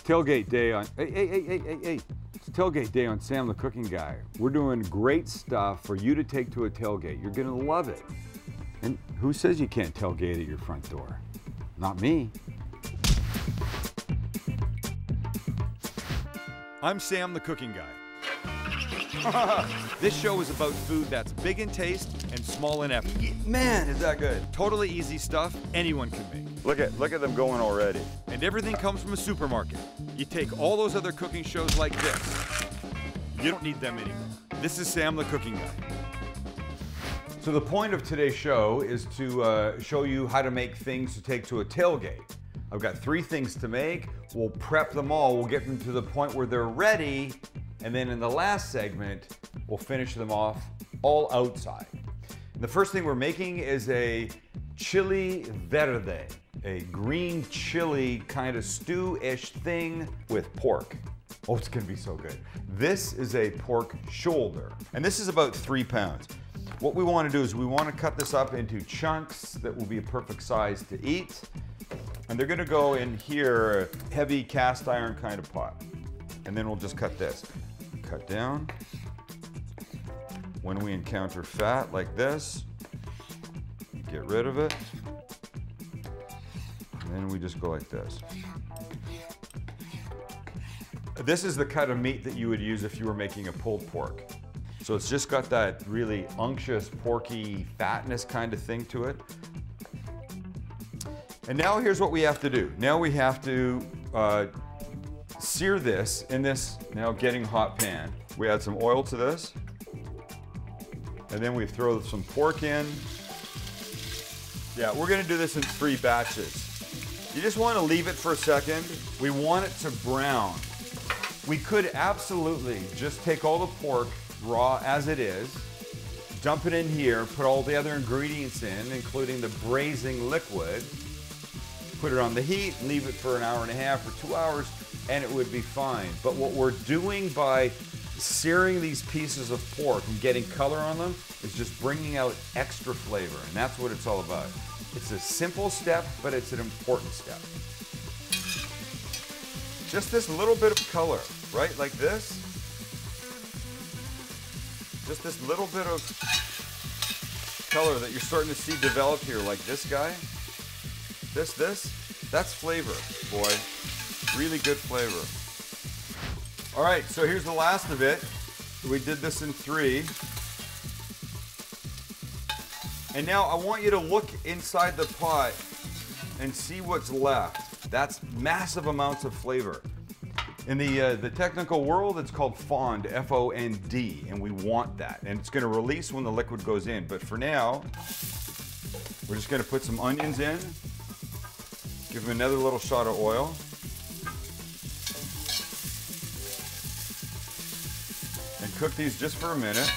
tailgate day on, hey. It's tailgate day on Sam the Cooking Guy. We're doing great stuff for you to take to a tailgate. You're gonna love it. And who says you can't tailgate at your front door? Not me. I'm Sam the Cooking Guy. This show is about food that's big in taste and small in effort. Man, is that good. Totally easy stuff anyone can make. Look at them going already. And everything comes from a supermarket. You take all those other cooking shows like this. You don't need them anymore. This is Sam the Cooking Guy. So the point of today's show is to show you how to make things to take to a tailgate. I've got 3 things to make. We'll prep them all. We'll get them to the point where they're ready. And then in the last segment, we'll finish them off all outside. And the first thing we're making is a chili verde, a green chili kind of stew-ish thing with pork. Oh, it's gonna be so good. This is a pork shoulder, and this is about 3 pounds. What we wanna do is we wanna cut this up into chunks that will be a perfect size to eat. And they're gonna go in here, a heavy cast iron kind of pot. And then we'll just cut this. Cut down. When we encounter fat like this, get rid of it. And then we just go like this. This is the cut of meat that you would use if you were making a pulled pork. So it's just got that really unctuous, porky fatness kind of thing to it. And now here's what we have to do. Now we have to sear this in this now getting hot pan. We add some oil to this. And then we throw some pork in. Yeah, we're gonna do this in 3 batches. You just wanna leave it for a second. We want it to brown. We could absolutely just take all the pork raw as it is, dump it in here, put all the other ingredients in, including the braising liquid, put it on the heat, leave it for an hour and a half or 2 hours, and it would be fine. But what we're doing by searing these pieces of pork and getting color on them is just bringing out extra flavor, and that's what it's all about. It's a simple step, but it's an important step. Just this little bit of color, right? Like this. Just this little bit of color that you're starting to see develop here, like this guy. That's flavor, boy. Really good flavor. All right, so here's the last of it. We did this in 3. And now I want you to look inside the pot and see what's left. That's massive amounts of flavor. In the technical world, it's called fond, F-O-N-D, and we want that. And it's gonna release when the liquid goes in. But for now, we're just gonna put some onions in, give them another little shot of oil. And cook these just for a minute.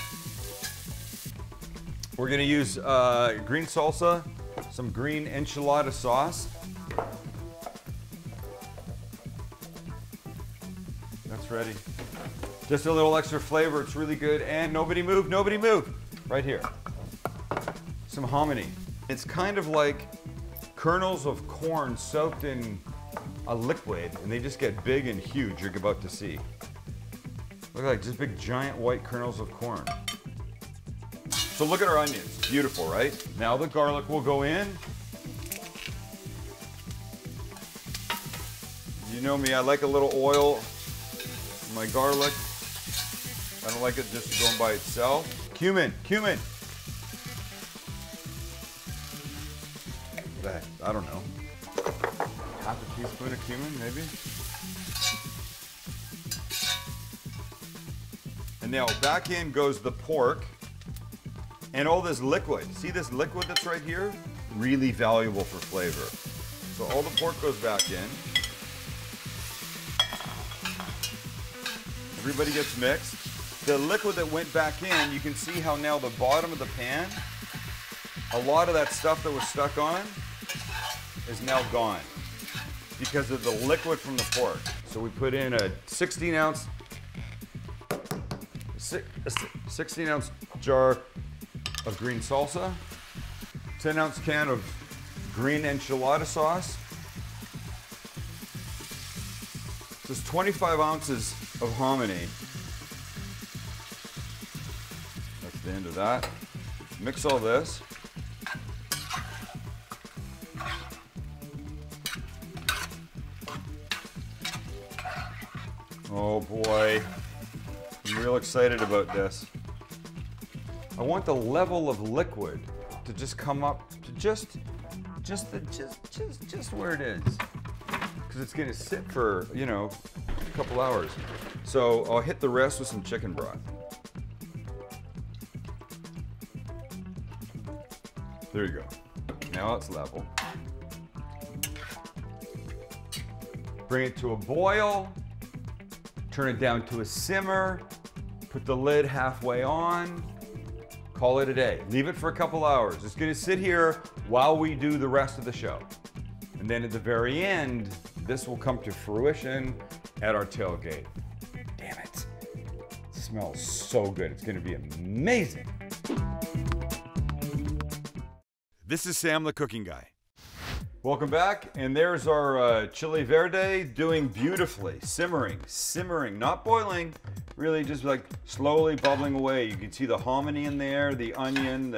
We're gonna use green salsa, some green enchilada sauce. That's ready. Just a little extra flavor, it's really good. And nobody move, right here. Some hominy. It's kind of like kernels of corn soaked in a liquid, and they just get big and huge, you're about to see. Look like just big giant white kernels of corn. So look at our onions, beautiful, right? Now the garlic will go in. You know me, I like a little oil in my garlic. I don't like it just going by itself. Cumin. I don't know. Half a teaspoon of cumin, maybe. And now back in goes the pork and all this liquid. See this liquid that's right here? Really valuable for flavor. So all the pork goes back in. Everybody gets mixed. The liquid that went back in, you can see how now the bottom of the pan, a lot of that stuff that was stuck on is now gone because of the liquid from the pork. So we put in a 16 ounce jar of green salsa, 10-ounce can of green enchilada sauce, So it's 25 ounces of hominy. That's the end of that. Mix all this. Oh boy, I'm real excited about this. I want the level of liquid to just come up to just where it is. Because it's gonna sit for, you know, a couple hours. So I'll hit the rest with some chicken broth. There you go. Now it's level. Bring it to a boil. Turn it down to a simmer. Put the lid halfway on. Call it a day. Leave it for a couple hours. It's gonna sit here while we do the rest of the show. And then at the very end, this will come to fruition at our tailgate. Damn it. It smells so good. It's gonna be amazing. This is Sam the Cooking Guy. Welcome back, and there's our chili verde doing beautifully, simmering, not boiling, really just like slowly bubbling away. You can see the hominy in there, the onion,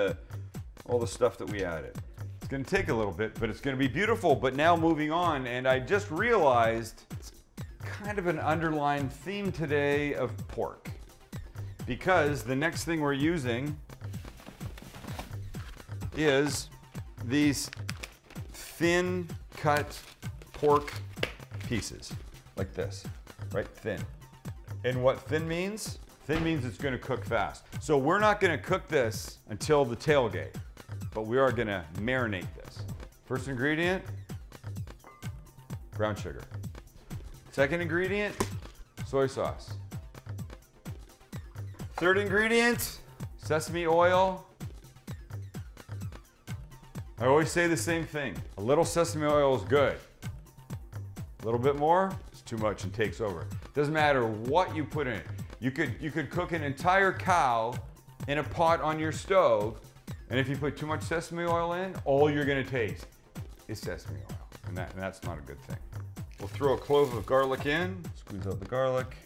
all the stuff that we added. It's gonna take a little bit, but it's gonna be beautiful. But now moving on, and I just realized it's kind of an underlying theme today of pork, because the next thing we're using is these thin cut pork pieces, like this, right? Thin. And what thin means? Thin means it's gonna cook fast. So we're not gonna cook this until the tailgate, but we are gonna marinate this. First ingredient, brown sugar. Second ingredient, soy sauce. Third ingredient, sesame oil. I always say the same thing. A little sesame oil is good. A little bit more, it's too much and takes over. Doesn't matter what you put in it. You could cook an entire cow in a pot on your stove, and if you put too much sesame oil in, all you're gonna taste is sesame oil. And that's not a good thing. We'll throw a clove of garlic in, squeeze out the garlic.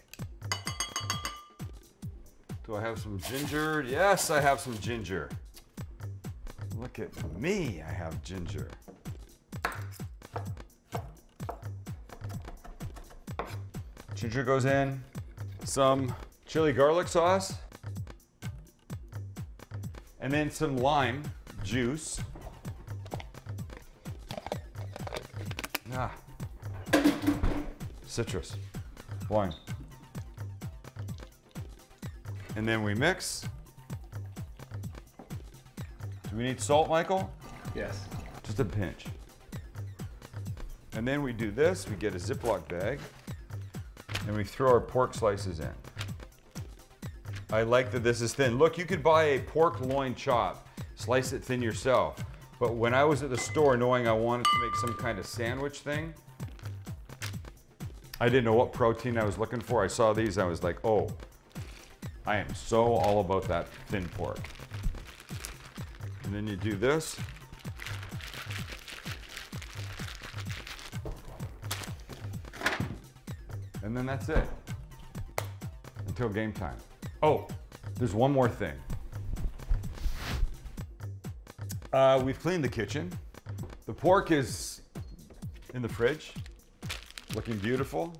Do I have some ginger? Yes, I have some ginger. Look at me, I have ginger. Ginger goes in, some chili garlic sauce, and then some lime juice. Citrus, lime. And then we mix. Do we need salt, Michael? Yes. Just a pinch. And then we do this, we get a Ziploc bag, and we throw our pork slices in. I like that this is thin. Look, you could buy a pork loin chop, slice it thin yourself. But when I was at the store knowing I wanted to make some kind of sandwich thing, I didn't know what protein I was looking for. I saw these, I was like, oh, I am so all about that thin pork. And then you do this. And then that's it. Until game time. Oh, there's one more thing. We've cleaned the kitchen. The pork is in the fridge, looking beautiful.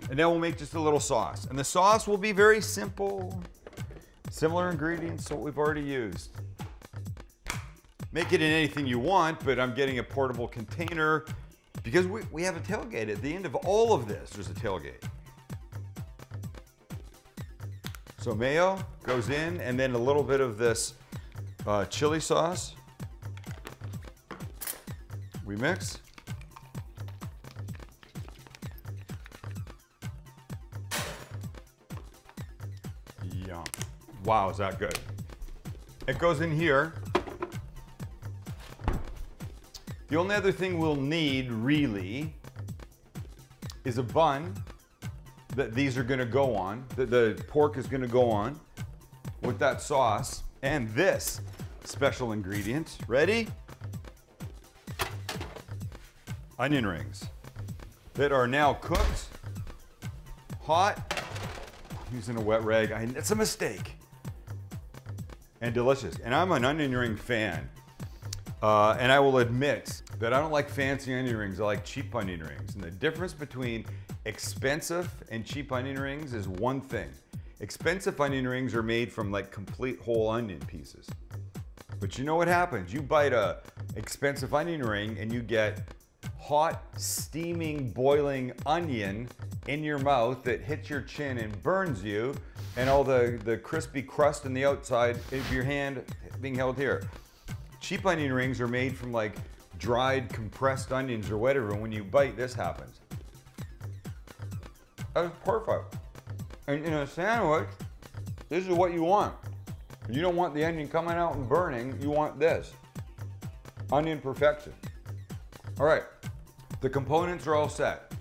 And now we'll make just a little sauce. And the sauce will be very simple. Similar ingredients to what we've already used. Make it in anything you want, but I'm getting a portable container because we have a tailgate. At the end of all of this, there's a tailgate. So mayo goes in, and then a little bit of this chili sauce. We mix. Yum. Wow, is that good? It goes in here. The only other thing we'll need, really, is a bun that these are gonna go on, that the pork is gonna go on with that sauce, and this special ingredient. Ready? Onion rings. that are now cooked, hot, I'm using a wet rag, it's a mistake, and delicious. And I'm an onion ring fan. And I will admit that I don't like fancy onion rings, I like cheap onion rings. And the difference between expensive and cheap onion rings is one thing. Expensive onion rings are made from like complete whole onion pieces. But you know what happens? You bite a expensive onion ring and you get hot, steaming, boiling onion in your mouth that hits your chin and burns you, and all the crispy crust on the outside of your hand being held here. Cheap onion rings are made from like dried, compressed onions or whatever, and when you bite, this happens. That's perfect. And in a sandwich, this is what you want. You don't want the onion coming out and burning, you want this. Onion perfection. All right, the components are all set.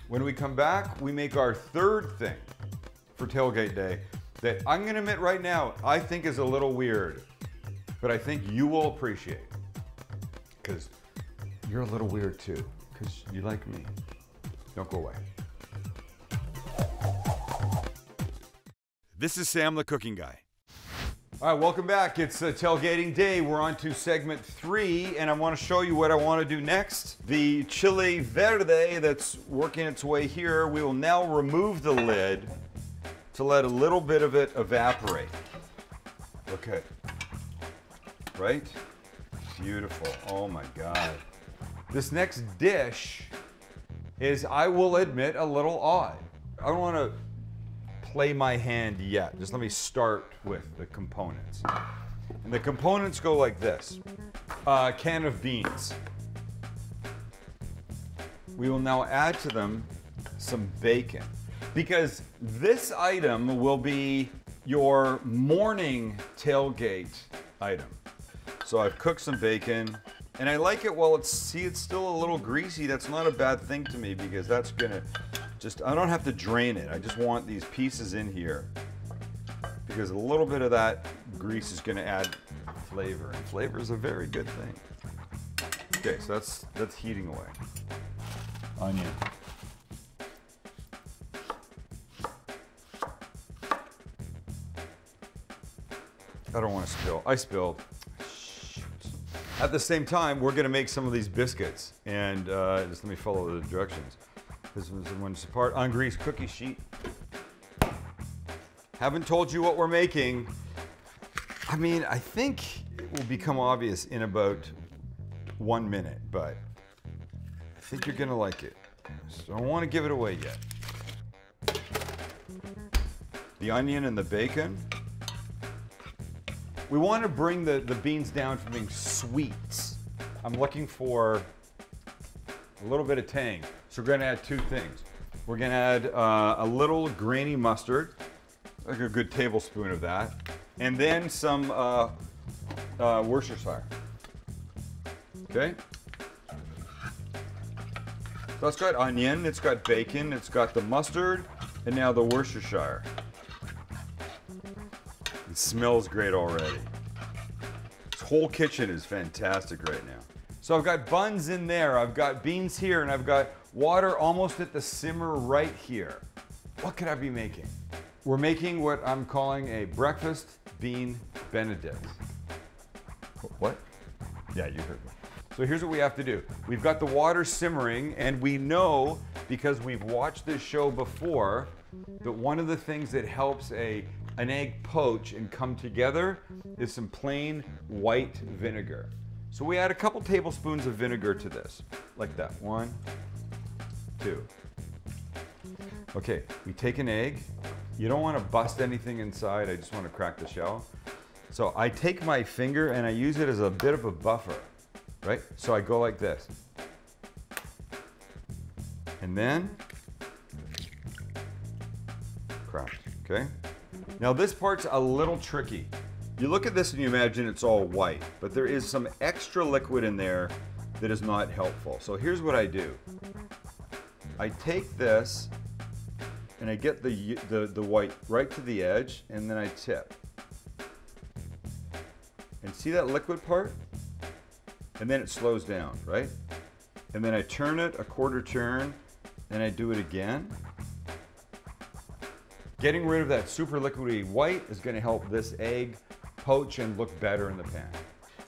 When we come back, we make our third thing for Tailgate Day that I'm gonna admit right now, I think is a little weird, but I think you will appreciate, because you're a little weird too, because you like me. Don't go away. This is Sam the Cooking Guy. All right, welcome back. It's Tailgating Day. We're on to segment 3, and I want to show you what I want to do next. The Chile Verde that's working its way here, we will now remove the lid to let a little bit of it evaporate. Okay. Right? Beautiful. Oh my God. This next dish is, I will admit, a little odd. I don't want to play my hand yet. Just let me start with the components. And the components go like this. A can of beans. We will now add to them some bacon, because this item will be your morning tailgate item. So I've cooked some bacon, and I like it while it's still a little greasy. That's not a bad thing to me, because that's gonna I don't have to drain it. I just want these pieces in here, because a little bit of that grease is gonna add flavor, and flavor is a very good thing. Okay, so that's heating away. Onion. I don't want to spill. I spilled. Shoot. At the same time, we're gonna make some of these biscuits, and just let me follow the directions. This one's the one to part. Ungreased cookie sheet. Haven't told you what we're making. I mean, I think it will become obvious in about 1 minute, but I think you're gonna like it. So I don't want to give it away yet. The onion and the bacon. We want to bring the beans down from being sweet. I'm looking for a little bit of tang. So we're gonna add 2 things. We're gonna add a little grainy mustard, like a good tablespoon of that, and then some Worcestershire. Okay? So it's got onion, it's got bacon, it's got the mustard, and now the Worcestershire. It smells great already. This whole kitchen is fantastic right now. So I've got buns in there, I've got beans here, and I've got water almost at the simmer right here. What could I be making? We're making what I'm calling a breakfast bean Benedict. What? Yeah, you heard me. So here's what we have to do. We've got the water simmering, and we know, because we've watched this show before, that one of the things that helps an egg poach and come together is some plain white vinegar. So we add a couple tablespoons of vinegar to this, like that. 1, 2. Okay, we take an egg. You don't want to bust anything inside, I just want to crack the shell. So I take my finger and I use it as a bit of a buffer, right? So I go like this. And then, crack, okay? Now this part's a little tricky. You look at this and you imagine it's all white, but there is some extra liquid in there that is not helpful. So here's what I do. I take this and I get the white right to the edge, and then I tip. And see that liquid part? And then it slows down, right? And then I turn it a quarter turn, and I do it again. Getting rid of that super liquidy white is going to help this egg poach and look better in the pan.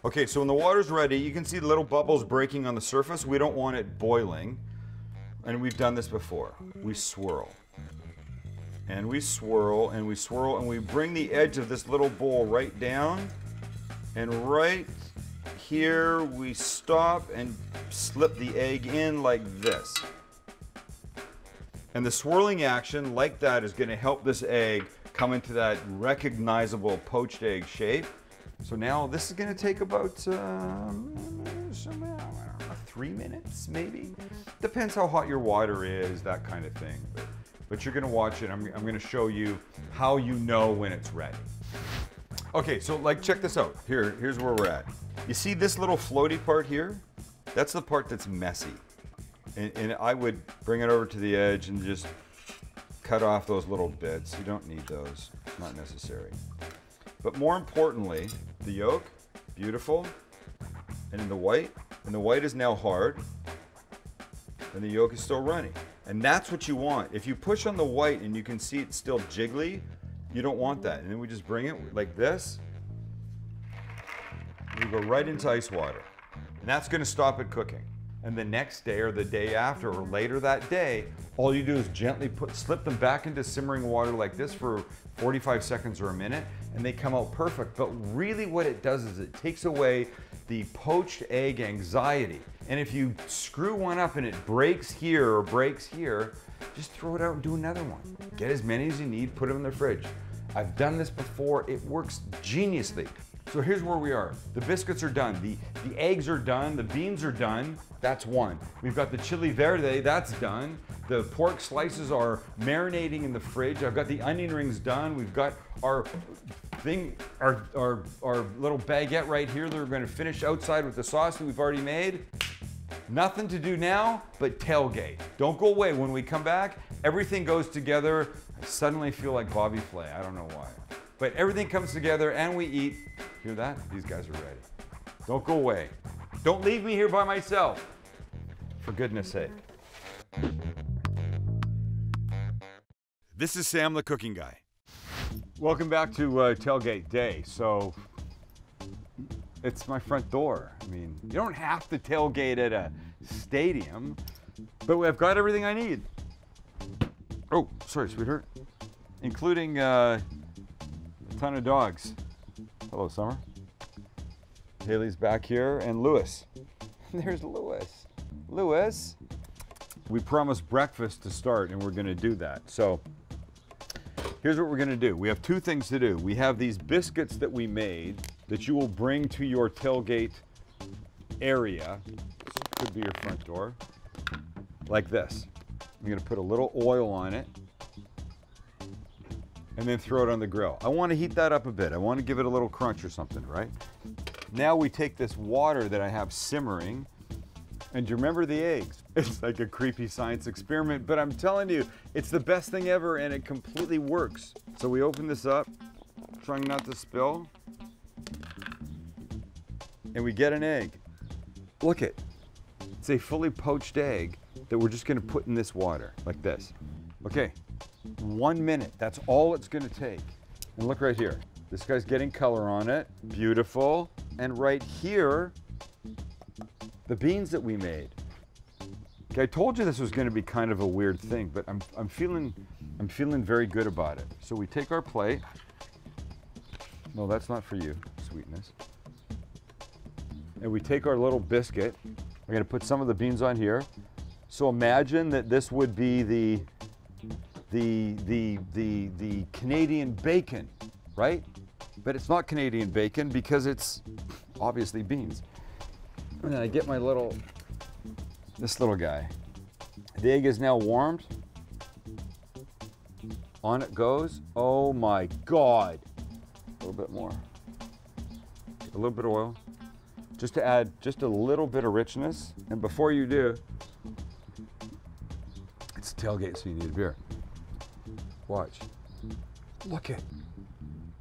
Okay, so when the water's ready, you can see the little bubbles breaking on the surface. We don't want it boiling. And we've done this before. We swirl. And we swirl and we swirl and we bring the edge of this little bowl right down. And right here we stop and slip the egg in like this. And the swirling action like that is going to help this egg come into that recognizable poached egg shape. So now this is going to take about 3 minutes maybe. Depends how hot your water is, that kind of thing. But you're going to watch it. I'm going to show you how you know when it's ready. Okay, so like check this out. Here's where we're at. You see this little floaty part here? That's the part that's messy. And I would bring it over to the edge and just cut off those little bits. You don't need those, it's not necessary. But more importantly, the yolk, beautiful, and the white is now hard, and the yolk is still runny. And that's what you want. If you push on the white and you can see it's still jiggly, you don't want that. And then we just bring it like this, and we go right into ice water. And that's gonna stop it cooking. And the next day or the day after or later that day, all you do is gently slip them back into simmering water like this for 45 seconds or a minute, and they come out perfect. But really what it does is it takes away the poached egg anxiety. And if you screw one up and it breaks here or breaks here, just throw it out and do another one. Get as many as you need, put them in the fridge. I've done this before, it works geniusly. So here's where we are. The biscuits are done, the eggs are done, the beans are done, that's one. We've got the chili verde, that's done. The pork slices are marinating in the fridge. I've got the onion rings done. We've got our little baguette right here that we're gonna finish outside with the sauce that we've already made. Nothing to do now but tailgate. Don't go away. When we come back, everything goes together. I suddenly feel like Bobby Flay, I don't know why. But everything comes together and we eat. Hear that? These guys are ready. Don't go away. Don't leave me here by myself. For goodness sake. This is Sam the Cooking Guy. Welcome back to Tailgate Day. So, it's my front door. I mean, you don't have to tailgate at a stadium, but I've got everything I need. Oh, sorry, sweetheart. Including a ton of dogs. Hello, Summer. Haley's back here, and Lewis. There's Lewis. Lewis. We promised breakfast to start, and we're gonna do that. So, here's what we're gonna do. We have two things to do. We have these biscuits that we made that you will bring to your tailgate area. This could be your front door. Like this. I'm gonna put a little oil on it and then throw it on the grill. I wanna heat that up a bit. I wanna give it a little crunch or something, right? Now we take this water that I have simmering, and do you remember the eggs? It's like a creepy science experiment, but I'm telling you, it's the best thing ever and it completely works. So we open this up, trying not to spill, and we get an egg. Look it, it's a fully poached egg that we're just gonna put in this water, like this. Okay, 1 minute, that's all it's gonna take. And look right here, this guy's getting color on it, beautiful. And right here, the beans that we made. Okay, I told you this was gonna be kind of a weird thing, but I'm feeling very good about it. So we take our plate. No, that's not for you, sweetness. And we take our little biscuit. We're gonna put some of the beans on here. So imagine that this would be the Canadian bacon, right? But it's not Canadian bacon because it's obviously beans. And then I get my this little guy. The egg is now warmed. On it goes. Oh my God. A little bit more. A little bit of oil. Just to add just a little bit of richness. And before you do, it's a tailgate, so you need a beer. Watch. Look at.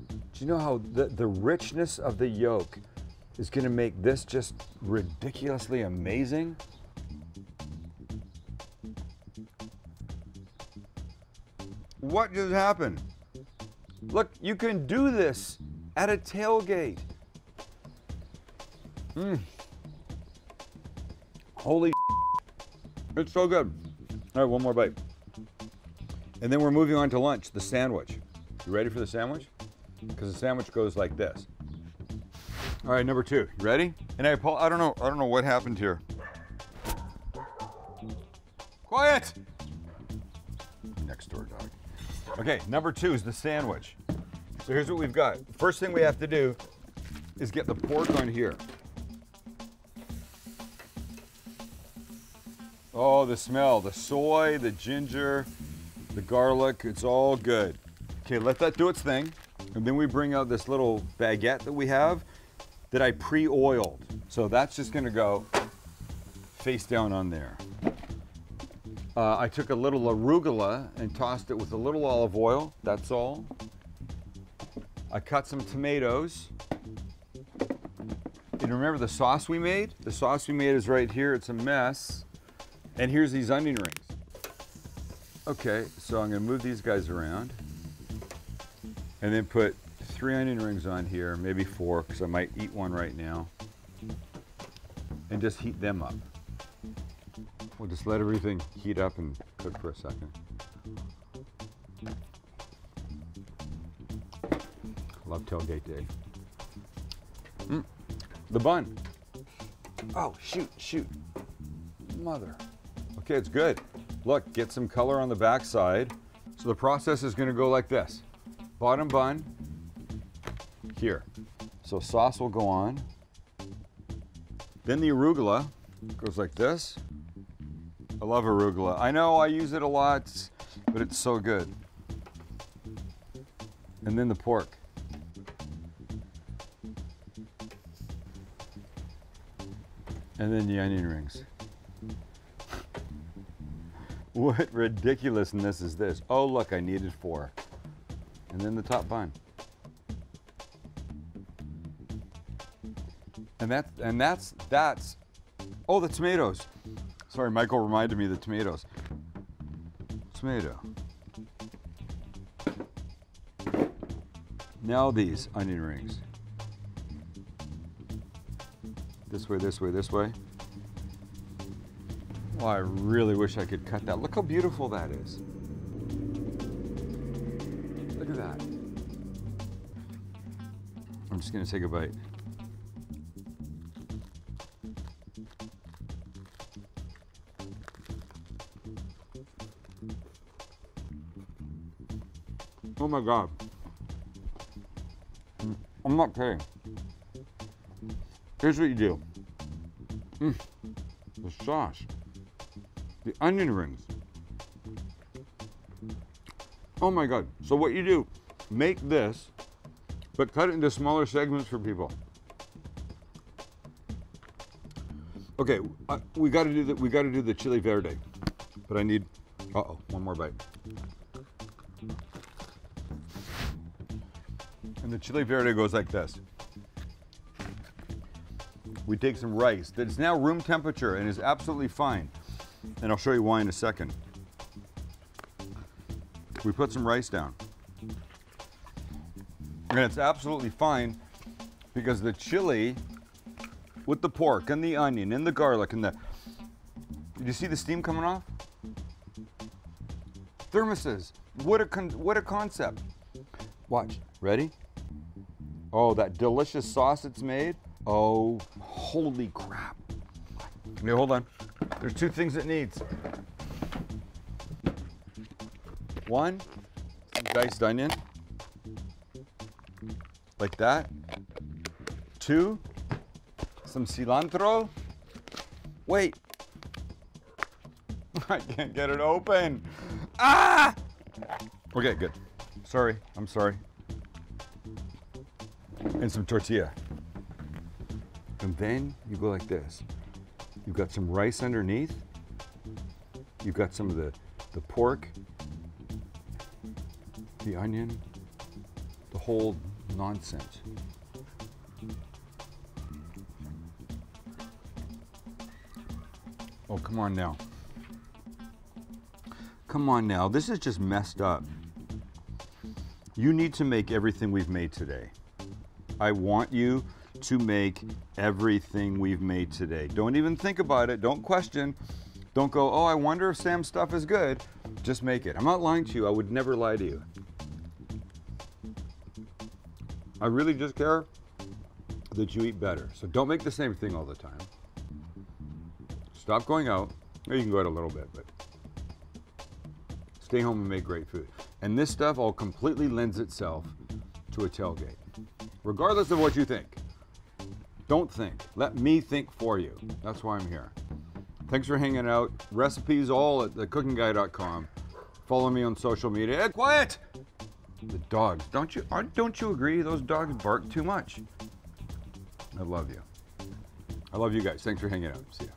Do you know how the richness of the yolk is gonna make this just ridiculously amazing? What just happened? Look, you can do this at a tailgate. Holy it's so good. All right, one more bite. And then we're moving on to lunch, the sandwich. You ready for the sandwich? Because the sandwich goes like this. All right, number 2, you ready? And I don't know what happened here. Quiet! Next door dog. Okay, number 2 is the sandwich. So here's what we've got. First thing we have to do is get the pork on here. Oh, the smell, the soy, the ginger, the garlic, it's all good. Okay, let that do its thing. And then we bring out this little baguette that we have that I pre-oiled. So that's just gonna go face down on there. I took a little arugula and tossed it with a little olive oil, that's all. I cut some tomatoes. And remember the sauce we made? The sauce we made is right here, it's a mess. And here's these onion rings. Okay, so I'm gonna move these guys around and then put 3 onion rings on here, maybe 4, because I might eat one right now. And just heat them up. We'll just let everything heat up and cook for a second. Love tailgate day. The bun. Oh, shoot. Mother. Okay, it's good. Look, get some color on the back side. So the process is gonna go like this. Bottom bun, here. So sauce will go on. Then the arugula goes like this. I love arugula. I know I use it a lot, but it's so good. And then the pork. And then the onion rings. What ridiculousness is this? Oh, look, I needed 4. And then the top bun. And that's, oh, the tomatoes. Sorry, Michael reminded me of the tomatoes. Tomato. Now these onion rings. This way, this way, this way. Oh, I really wish I could cut that. Look how beautiful that is. Look at that. I'm just gonna take a bite. Oh my God. I'm not kidding. Here's what you do. The sauce. The onion rings. Oh my God. So what you do, make this, but cut it into smaller segments for people. Okay, we gotta do the chili verde, but I need, one more bite. And the chili verde goes like this. We take some rice that is now room temperature and is absolutely fine. And I'll show you why in a second. We put some rice down. And it's absolutely fine because the chili with the pork and the onion and the garlic and did you see the steam coming off? Thermoses, what a concept. Watch, ready? Oh, that delicious sauce it's made. Oh, holy crap. Okay, hold on. There's 2 things it needs. 1, some diced onion. Like that. 2, some cilantro. Wait. I can't get it open. Ah! Okay, good. Sorry, I'm sorry. And some tortilla. And then you go like this. You've got some rice underneath. You've got some of the pork, the onion, the whole nonsense. Oh, come on now. Come on now, this is just messed up. You need to make everything we've made today. I want you to make everything we've made today. Don't even think about it. Don't question. Don't go, oh, I wonder if Sam's stuff is good. Just make it. I'm not lying to you. I would never lie to you. I really just care that you eat better. So don't make the same thing all the time. Stop going out. Or you can go out a little bit, but stay home and make great food. And this stuff all completely lends itself to a tailgate. Regardless of what you think. Don't think. Let me think for you. That's why I'm here. Thanks for hanging out. Recipes all at thecookingguy.com. Follow me on social media. Hey, quiet! The dogs. Don't you agree? Those dogs bark too much. I love you. I love you guys. Thanks for hanging out. See ya.